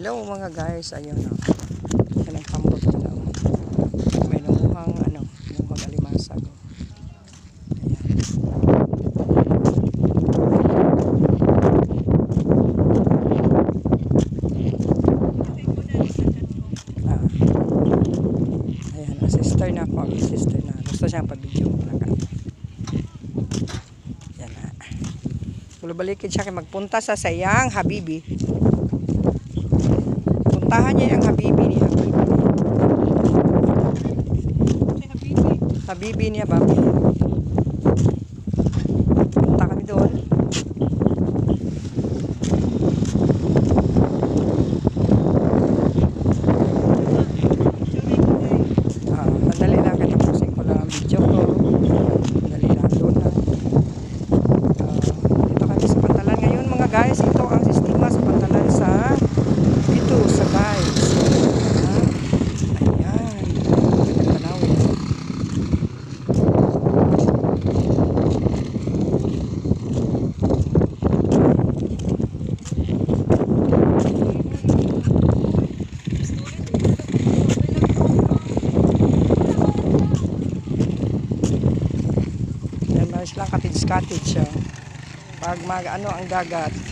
Hello mga guys, ayun o. Yan ang pambot nila o. May nanguhang nanguhang alimasag o. Ayan. Ayan, sister na ako. Sister na. Gusto siyang pabidyo mo lang. Yan na. Balikin siya kay magpunta sa sayang habibi. Puntahan niya yung habibi niya. Habibi niya, babi. Punta kami doon. Madali lang. Katipusin ko lang ang video ko. Madali lang doon lang. Dito kami sa Pantalan ngayon mga guys. Ito ang sistema sa Pantalan sa dito sa guys. Ayan. Tanaw. Yan, mas lang cottage. Pag ang dagat.